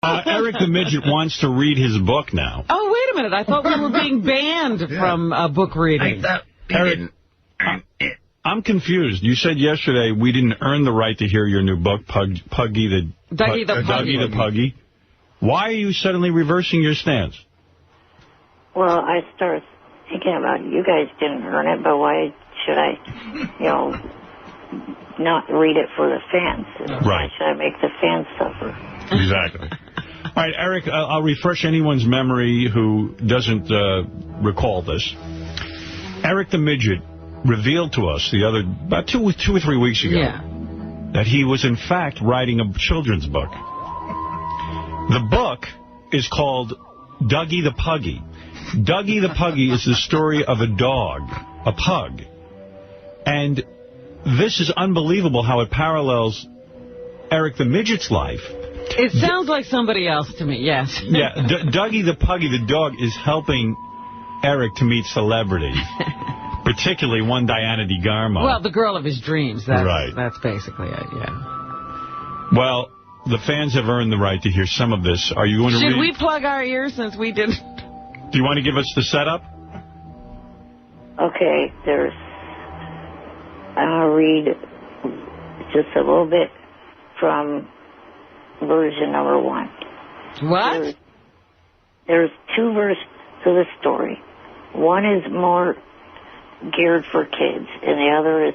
Eric the Midget wants to read his book now. Oh, wait a minute. I thought we were being banned from book reading. Eric, I'm confused. You said yesterday we didn't earn the right to hear your new book, Dougie the Puggy. Why are you suddenly reversing your stance? Well, I started thinking about you guys didn't earn it, but why should I, not read it for the fans? Right. Why should I make the fans suffer? Exactly. All right, Eric, I'll refresh anyone's memory who doesn't recall this. Eric the Midget revealed to us about two or 3 weeks ago that he was, in fact, writing a children's book. The book is called Dougie the Puggy. Dougie the Puggy is the story of a dog, a pug. And this is unbelievable how it parallels Eric the Midget's life. It sounds like somebody else to me, yes. Yeah, Dougie the Puggy, the dog, is helping Eric to meet celebrities, particularly one Diana DeGarmo. Well, the girl of his dreams. Right. That's basically it, yeah. Well, the fans have earned the right to hear some of this. Are you going to read? Should we plug our ears since we didn't? Do you want to give us the setup? Okay, I'm going to read just a little bit from version number 1. What? There's 2 versions to the story. One is more geared for kids, and the other is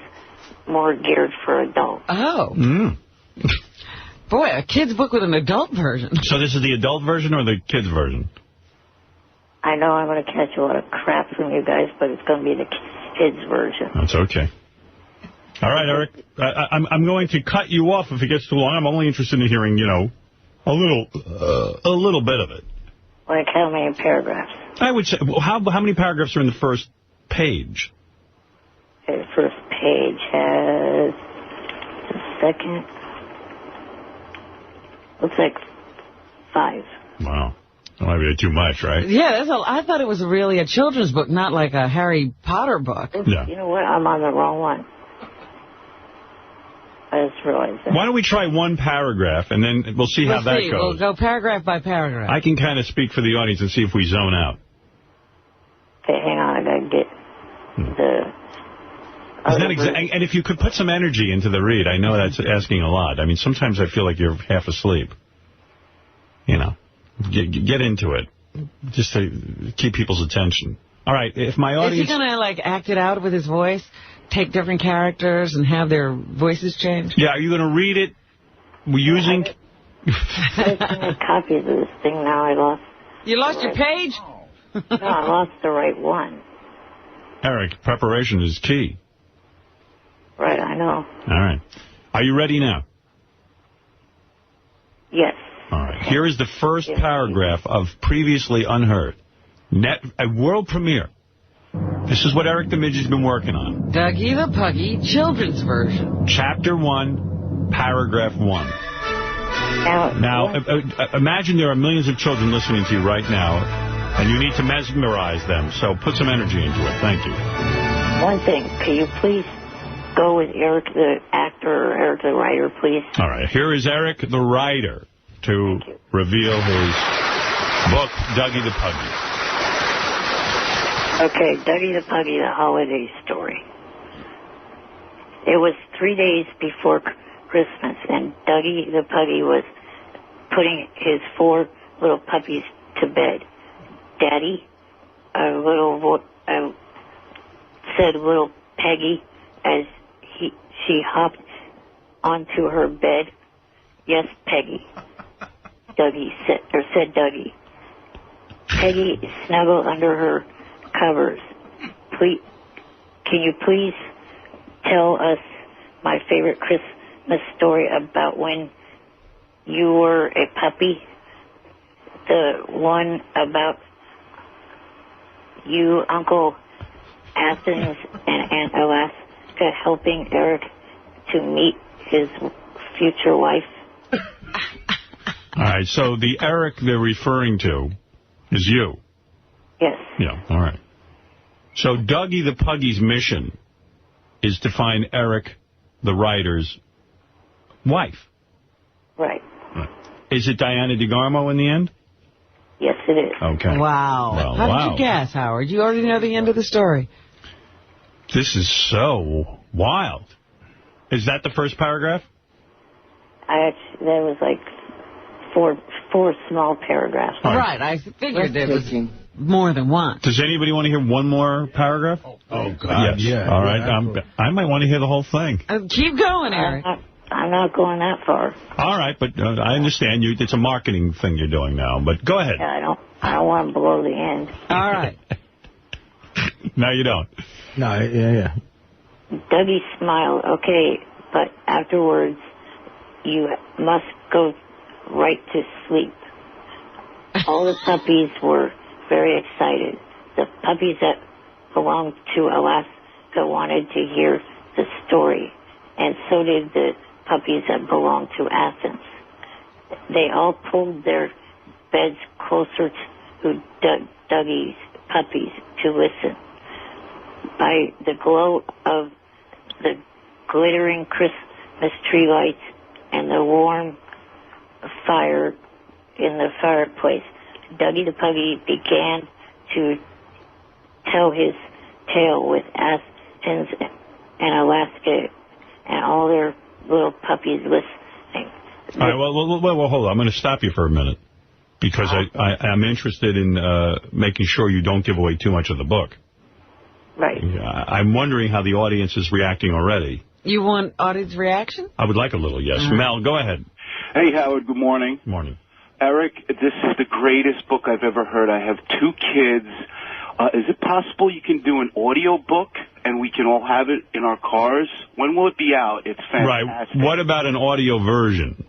more geared for adults. Oh. Boy, a kid's book with an adult version. So this is the adult version or the kids version? I know I'm going to catch a lot of crap from you guys, but it's going to be the kids version. That's okay. All right, Eric. I'm going to cut you off if it gets too long. I'm only interested in hearing, a little bit of it. Like how many paragraphs? I would say, how many paragraphs are in the first page? Okay, the first page has a second. Looks like 5. Wow. That might be too much, right? Yeah, I thought it was really a children's book, not like a Harry Potter book. Yeah. You know what? I'm on the wrong one. I just realized that. Why don't we try one paragraph, and then we'll see how that goes. We'll go paragraph by paragraph. I can kind of speak for the audience and see if we zone out. Okay, hang on. I got to get the... And if you could put some energy into the read, I know that's asking a lot. I mean, sometimes I feel like you're half asleep. Get into it, just to keep people's attention. All right, if my audience... Is he going to, act it out with his voice? Take different characters and have their voices change? Yeah, are you going to read it using... I have a copy of this thing now. I lost... You lost your page? No, I lost the right one. Eric, preparation is key. Right, I know. All right. Are you ready now? Yes. All right. Here is the first paragraph of Previously Unheard. A world premiere. This is what Eric the Midget's been working on. Dougie the Puggy, children's version. Chapter 1, paragraph 1. Now, imagine there are millions of children listening to you right now, and you need to mesmerize them, so put some energy into it. Thank you. One thing, can you please go with Eric the actor or Eric the writer, please? All right, here is Eric the writer to reveal his book, Dougie the Puggy. Okay, Dougie the Puggy, the holiday story. It was 3 days before Christmas, and Dougie the Puggy was putting his 4 little puppies to bed. Daddy, said little Peggy as she hopped onto her bed. Yes, Peggy. said Dougie. Peggy snuggled under her covers. Can you please tell us my favorite Christmas story about when you were a puppy? The one about you, Uncle Athens, and Aunt Alaska helping Eric to meet his future wife. All right, so the Eric they're referring to is you. Yes. Yeah, all right. So Dougie the Puggy's mission is to find Eric the writer's wife. Right. Is it Diana DeGarmo in the end? Yes, it is. Okay. Wow. Well, How did you guess, Howard? You already know the end of the story. This is so wild. Is that the first paragraph? There was like four small paragraphs. Right, I figured there was more than one. Does anybody want to hear one more paragraph? Oh, God, yes. yeah. All right, I might want to hear the whole thing. Keep going, Eric. I'm not going that far. All right, but I understand you. It's a marketing thing you're doing now, but go ahead. Yeah, I don't want to blow the end. All right. No, you don't. No, yeah. Dougie smiled. Okay, but afterwards, you must go right to sleep. All the puppies were very excited. The puppies that belonged to Alaska wanted to hear the story, and so did the puppies that belonged to Athens. They all pulled their beds closer to Dougie's puppies to listen. By the glow of the glittering Christmas tree lights and the warm fire in the fireplace, Dougie the Puggy began to tell his tale with Athens and Alaska and all their little puppies listening. All right, well, hold on. I'm going to stop you for a minute because I'm interested in making sure you don't give away too much of the book. Right. I'm wondering how the audience is reacting already. You want audience reaction? I would like a little, yes. Mel, go ahead. Hey, Howard, good morning. Morning. Eric, this is the greatest book I've ever heard. I have 2 kids. Is it possible you can do an audio book and we can all have it in our cars? When will it be out? It's fantastic. Right. What about an audio version?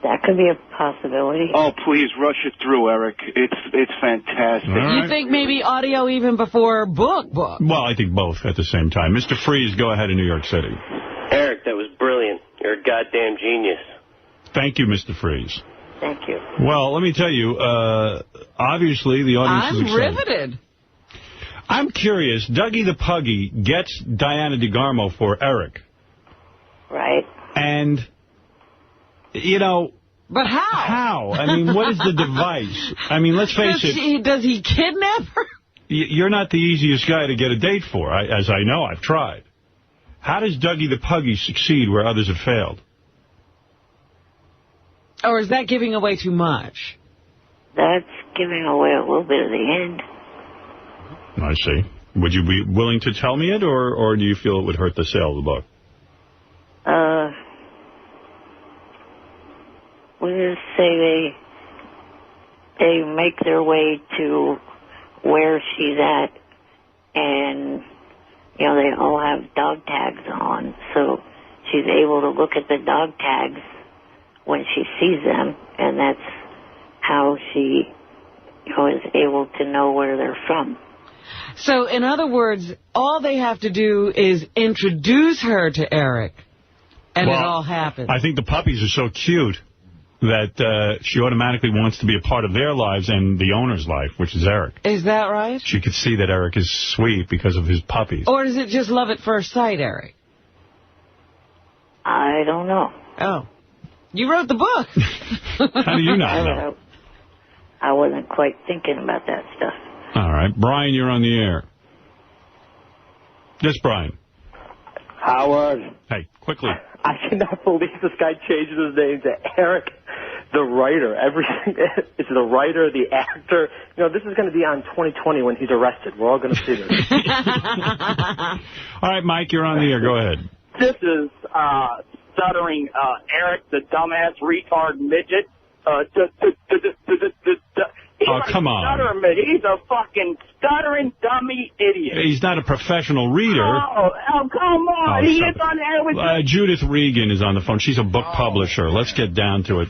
That could be a possibility. Oh, please rush it through, Eric. It's fantastic. Right. You think maybe audio even before book? Well, I think both at the same time. Mr. Freeze, go ahead in New York City. Eric, that was brilliant. You're a goddamn genius. Thank you, Mr. Freeze. Thank you. Well, let me tell you, obviously the audience is excited. I'm riveted. I'm curious. Dougie the Puggy gets Diana DeGarmo for Eric. Right. And, you know... But how? How? I mean, what is the device? I mean, let's face it. Does he kidnap her? You're not the easiest guy to get a date for, as I know. I've tried. How does Dougie the Puggy succeed where others have failed? Or is that giving away too much? That's giving away a little bit of the end. I see. Would you be willing to tell me it, or do you feel it would hurt the sale of the book? We'll just say they make their way to where she's at, and, you know, they all have dog tags on, so she's able to look at the dog tags when she sees them, and that's how she, you know, is able to know where they're from. So, in other words, all they have to do is introduce her to Eric, and it all happens. I think the puppies are so cute that she automatically wants to be a part of their lives and the owner's life, which is Eric. Is that right? She could see that Eric is sweet because of his puppies. Or is it just love at first sight, Eric? I don't know. Oh. You wrote the book. How do you not know? I wasn't quite thinking about that stuff. All right. Brian, you're on the air. Yes, Brian. Howard. Hey, quickly. I cannot believe this guy changes his name to Eric the writer. Everything. It's the writer, the actor. You know, this is going to be on 2020 when he's arrested. We're all going to see this. All right, Mike, you're on the air. Go ahead. This is stuttering Eric, the dumbass retard midget. Oh, come on. He's a fucking stuttering dummy idiot. He's not a professional reader. Oh, come on. He is on air with Judith Regan is on the phone. She's a book publisher. Let's get down to it.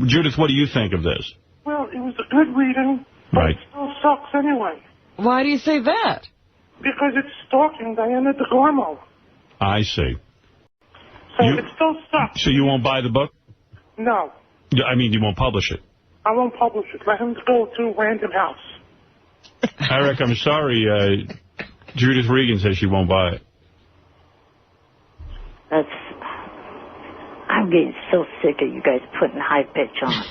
Judith, what do you think of this? Well, it was a good reading, but Right. it still sucks anyway. Why do you say that? Because it's stalking Diana DeGarmo. I see. So it still sucks. So you won't buy the book? No, I mean, you won't publish it. I won't publish it. Let him go to Random House. Eric, I'm sorry. Judith Regan says she won't buy it. I'm I'm getting so sick of you guys putting high pitch on.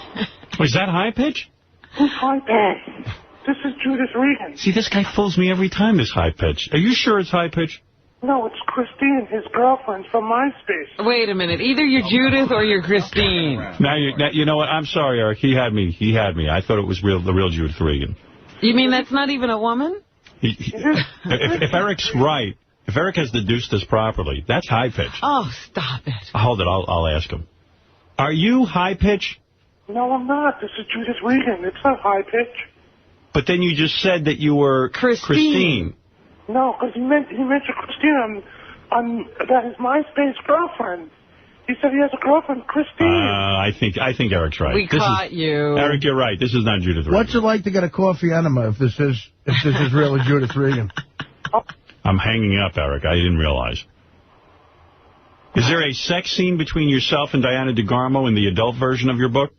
Was that high pitch? Who's high pitch? Yes. This is Judith Regan. See, this guy fools me every time, this high pitch. Are you sure it's high pitch? No, it's Christine, his girlfriend from MySpace. Wait a minute. Either you're Judith or you're Christine. Now, you know what? I'm sorry, Eric. He had me. I thought it was the real Judith Regan. You mean that's not even a woman? If Eric's right, if Eric has deduced this properly, that's high pitch. Oh, stop it. Hold it. I'll ask him. Are you high pitch? No, I'm not. This is Judith Regan. It's not high pitch. But then you just said that you were Christine. No, because he mentioned Christine on that his MySpace girlfriend. He said he has a girlfriend, Christine. I think Eric's right. We caught you. Eric, you're right. This is not Judith Regan. What's it like to get a coffee enema if this is really Judith Regan? I'm hanging up, Eric. I didn't realize. Is there a sex scene between yourself and Diana DeGarmo in the adult version of your book?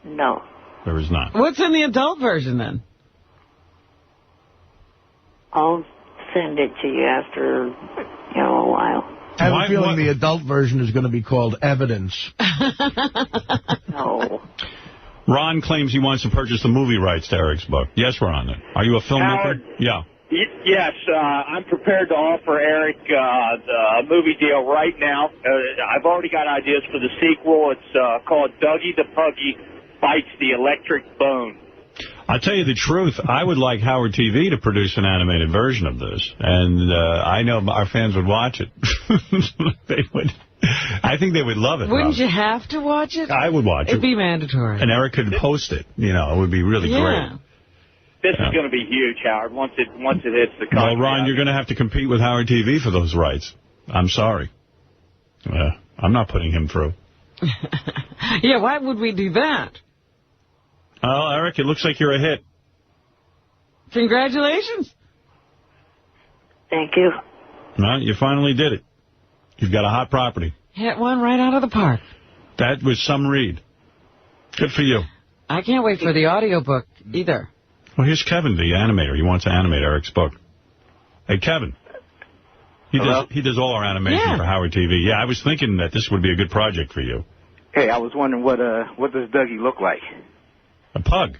No. There is not. What's in the adult version, then? I'll send it to you after, a while. I have a feeling the adult version is going to be called Evidence. No. Ron claims he wants to purchase the movie rights to Eric's book. Yes, Ron. Are you a filmmaker? Howard, yeah. Yes, I'm prepared to offer Eric the movie deal right now. I've already got ideas for the sequel. It's called Dougie the Puggy Bites the Electric Bone. I'll tell you the truth. I would like Howard TV to produce an animated version of this, and I know our fans would watch it. They would. I think they would love it. Wouldn't you have to watch it? I would watch it. It'd be mandatory. And Eric could post it. It would be really great. This is going to be huge, Howard, once it hits the country. Well, Ron, you're going to have to compete with Howard TV for those rights. I'm sorry. I'm not putting him through. Yeah, why would we do that? Oh, Eric, it looks like you're a hit. Congratulations. Thank you. Well, you finally did it. You've got a hot property. Hit one right out of the park. That was some read. Good for you. I can't wait for the audiobook either. Well, here's Kevin, the animator. He wants to animate Eric's book. Hey, Kevin. He does all our animation for Howard TV. Yeah, I was thinking that this would be a good project for you. Hey, I was wondering what does Dougie look like? A pug.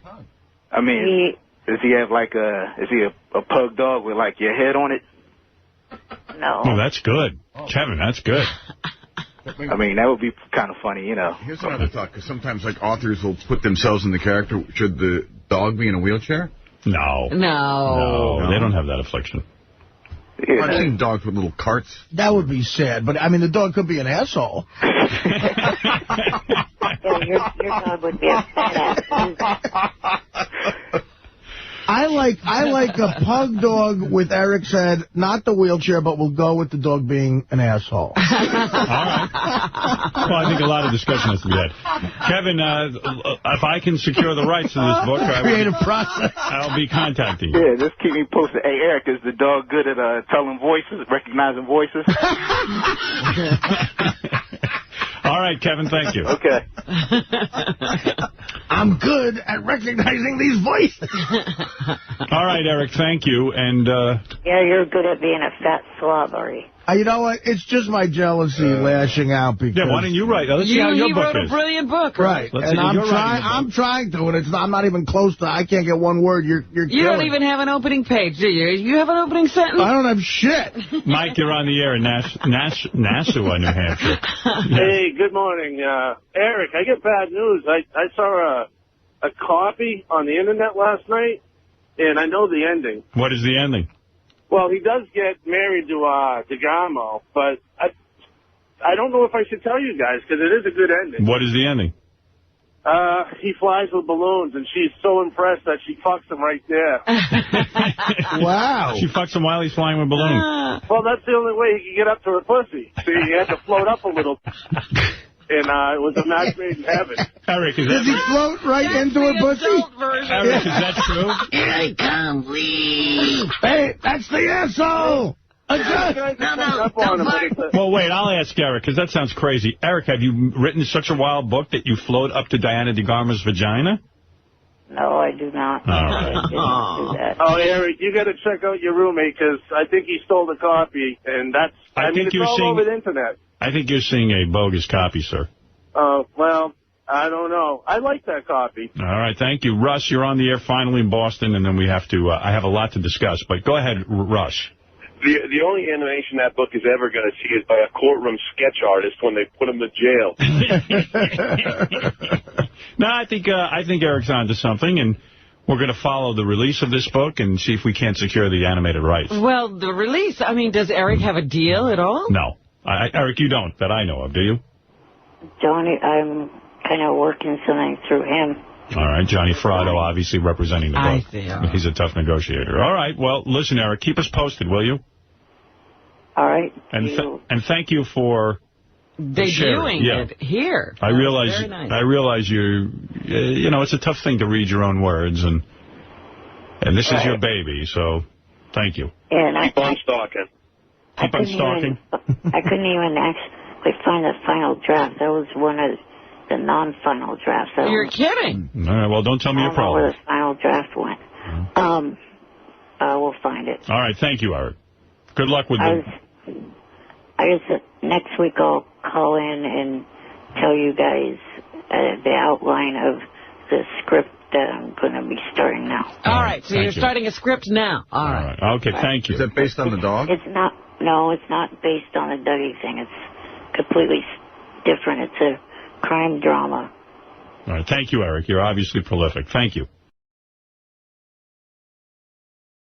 I mean, does he have is he a pug dog with your head on it? No. Oh, that's good. Kevin, that's good. I mean, that would be kind of funny, Here's another thought, because sometimes, authors will put themselves in the character. Should the dog be in a wheelchair? No. No. They don't have that affliction. Yeah. I've seen dogs with little carts. That would be sad, but, I mean, the dog could be an asshole. Your dog would be a fat I like a pug dog with Eric's head, not the wheelchair, but we'll go with the dog being an asshole. All right. Well, I think a lot of discussion has to be had. Kevin, if I can secure the rights to this book, creative process. I'll be contacting you. Yeah, just keep me posted. Hey, Eric, is the dog good at telling voices, recognizing voices? All right, Kevin, thank you. Okay. I'm good at recognizing these voices. All right, Eric, thank you. And Yeah, you're good at being a fat slob, Ari. You know what? It's just my jealousy lashing out. Because yeah, why don't you write? Let's see how your book is. He wrote a brilliant book. Right. And I'm trying to, and I'm not even close to, I can't get one word. You're You don't even have an opening page, do you? You have an opening sentence? I don't have shit. Mike, you're on the air in Nassau, New Hampshire. Hey, good morning. Eric, I get bad news. I saw a copy on the Internet last night, and I know the ending. What is the ending? Well, he does get married to DeGarmo, but I don't know if I should tell you guys, because it is a good ending. What is the ending? He flies with balloons, and she's so impressed that she fucks him right there. Wow. She fucks him while he's flying with balloons. Well, that's the only way he can get up to her pussy. See, he had to float up a little. And it was a match made in heaven. Eric, is that... Does he float right into her pussy? Eric, is that true? Here I come, please. Hey, that's the asshole. Well, wait, I'll ask Eric, because that sounds crazy. Eric, have you written such a wild book that you float up to Diana DeGarmo's vagina? No, I do not. All right. I didn't do that. Oh, Eric, you got to check out your roommate, because I think he stole the copy, and I mean, it's all over the Internet. I think you're seeing a bogus copy, sir. Well, I don't know. I like that copy. All right, thank you. Russ, you're on the air finally in Boston, and then we have to, I have a lot to discuss. But go ahead, Russ. The only animation that book is ever going to see is by a courtroom sketch artist when they put him to jail. No, I think Eric's onto something, and we're going to follow the release of this book and see if we can't secure the animated rights. Well, the release, I mean, does Eric have a deal at all? No. Eric, you don't, that I know of, do you? Johnny, I'm kind of working something through him. All right, Johnny Frado, obviously representing the book. I see. He's a tough negotiator. All right, well, listen, Eric, keep us posted, will you? All right. And thank you for debuting it here. I realize very nice. I realize you know, it's a tough thing to read your own words, and this is your baby, so thank you. And keep on stalking. Keep on stalking. I couldn't even actually find the final draft. That was one of the non-final drafts. You're kidding. All right, well, don't tell me your problem. I don't know where the final draft went. We'll find it. All right, thank you, Eric. Good luck with it. I guess next week I'll call in and tell you guys the outline of the script that I'm going to be starting now. All right, so you're starting a script now. All right. Okay, thank you. Is that based on the dog? It's not. No, it's not based on the Dougie thing. It's completely different. It's a crime drama. All right, thank you, Eric. You're obviously prolific. Thank you.